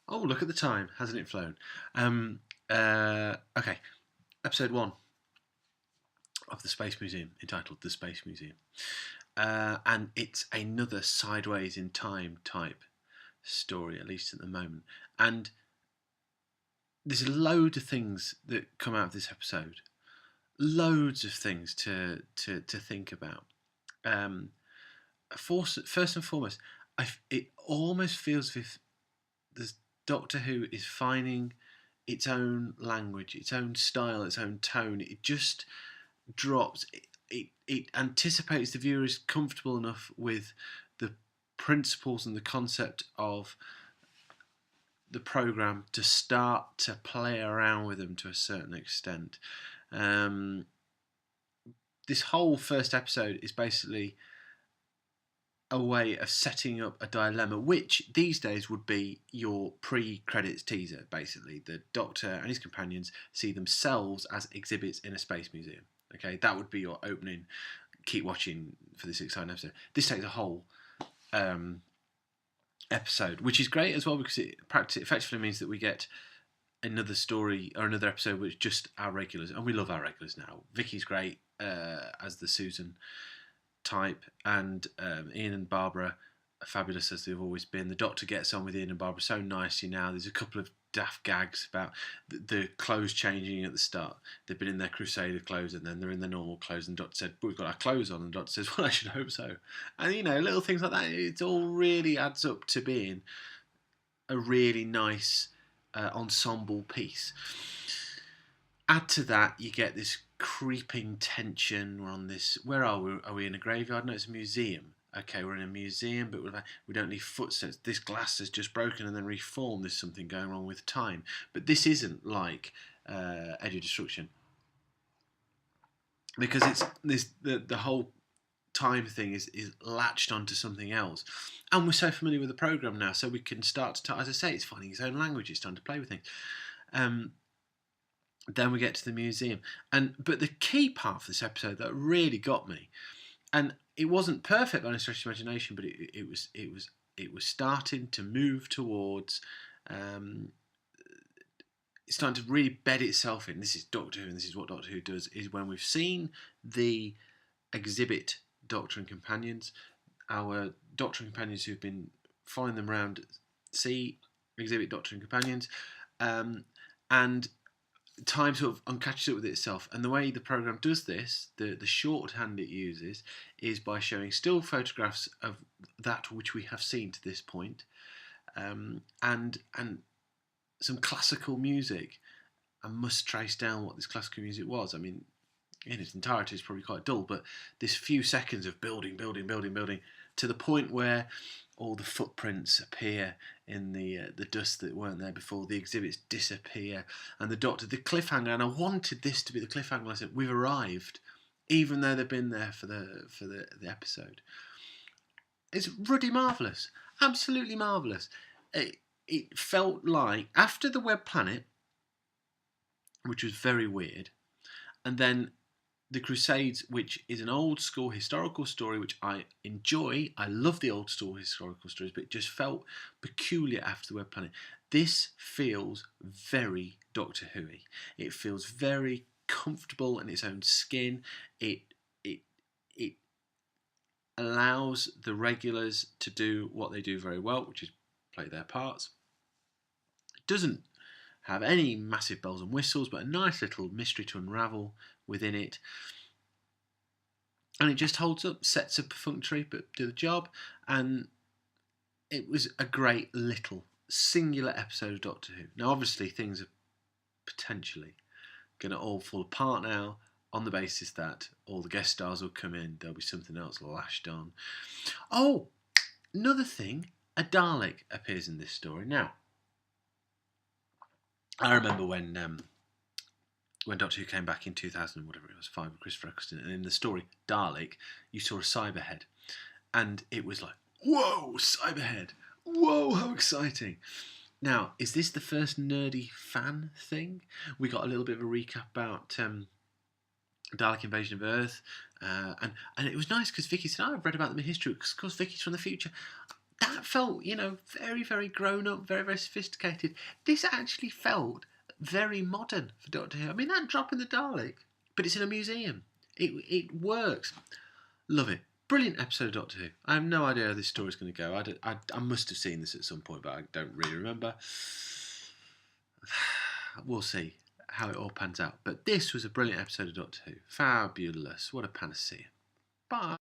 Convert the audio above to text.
Oh, look at the time. Hasn't it flown? Okay. Episode 1 of the Space Museum, entitled The Space Museum. And it's another sideways in time type story, at least at the moment. And there's a load of things that come out of this episode. Loads of things to think about. First and foremost, it almost feels as if the Doctor Who is finding its own language, its own style, its own tone. It just drops. It anticipates the viewer is comfortable enough with the principles and the concept of the programme to start to play around with them to a certain extent. This whole first episode is basically a way of setting up a dilemma, which these days would be your pre-credits teaser. Basically, the Doctor and his companions see themselves as exhibits in a space museum. Okay, that would be your opening. Keep watching for this exciting episode. This takes a whole episode, which is great as well, because it effectively means that we get another story or another episode which is just our regulars, and we love our regulars now. Vicky's great as the Susan type, and Ian and Barbara are fabulous as they've always been. The Doctor gets on with Ian and Barbara so nicely now. There's a couple of daft gags about the clothes changing at the start. They've been in their Crusader clothes and then they're in their normal clothes, and the Doctor said, "But we've got our clothes on," and the Doctor says, "Well, I should hope so." And little things like that, it all really adds up to being a really nice ensemble piece. Add to that, you get this creeping tension. We're on this. Where are we? Are we in a graveyard? No, it's a museum. Okay, we're in a museum, but we don't leave footsteps. This glass has just broken and then reformed. There's something going wrong with time. But this isn't like Edge of Destruction, because it's the whole time thing is latched onto something else, and we're so familiar with the program now, so we can start to as I say, it's finding its own language. It's time to play with things. Then we get to the museum, but the key part of this episode that really got me, and it wasn't perfect by any stretch of imagination, but it was starting to move towards. It's starting to really bed itself in. This is Doctor Who, and this is what Doctor Who does. Is when we've seen the exhibit Doctor and companions, our Doctor and companions who've been following them around, see exhibit Doctor and companions, and time sort of uncatches up with itself. And the way the programme does this, the shorthand it uses, is by showing still photographs of that which we have seen to this point, and some classical music. I must trace down what this classical music was. I mean, in its entirety it's probably quite dull, but this few seconds of building to the point where all the footprints appear in the dust that weren't there before, the exhibits disappear, and the Doctor, the cliffhanger, and I wanted this to be the cliffhanger. I said, we've arrived, even though they've been there for the episode. It's ruddy marvellous, absolutely marvellous. It felt like, after the Web Planet, which was very weird, and then the Crusades, which is an old school historical story, which I enjoy. I love the old school historical stories, but it just felt peculiar after the Web Planet. This feels very Doctor Who-y. It feels very comfortable in its own skin. It allows the regulars to do what they do very well, which is play their parts. It doesn't have any massive bells and whistles, but a nice little mystery to unravel within it. And it just holds up, sets up perfunctory, but do the job. And it was a great little singular episode of Doctor Who. Now, obviously, things are potentially going to all fall apart now, on the basis that all the guest stars will come in. There'll be something else lashed on. Oh, another thing, a Dalek appears in this story. Now, I remember when Doctor Who came back in 2000, whatever it was, 5 with Christopher Eccleston, and in the story Dalek, you saw a Cyberhead, and it was like, whoa, Cyberhead, whoa, how exciting. Now, is this the first nerdy fan thing? We got a little bit of a recap about Dalek invasion of Earth, and it was nice because Vicky said, I've read about them in history, because of course Vicky's from the future. that felt, very, very grown up, very, very sophisticated. This actually felt very modern for Doctor Who. I mean, that drop in the Dalek, but it's in a museum. It works. Love it. Brilliant episode of Doctor Who. I have no idea how this story's going to go. I must have seen this at some point, but I don't really remember. We'll see how it all pans out. But this was a brilliant episode of Doctor Who. Fabulous. What a panacea. Bye.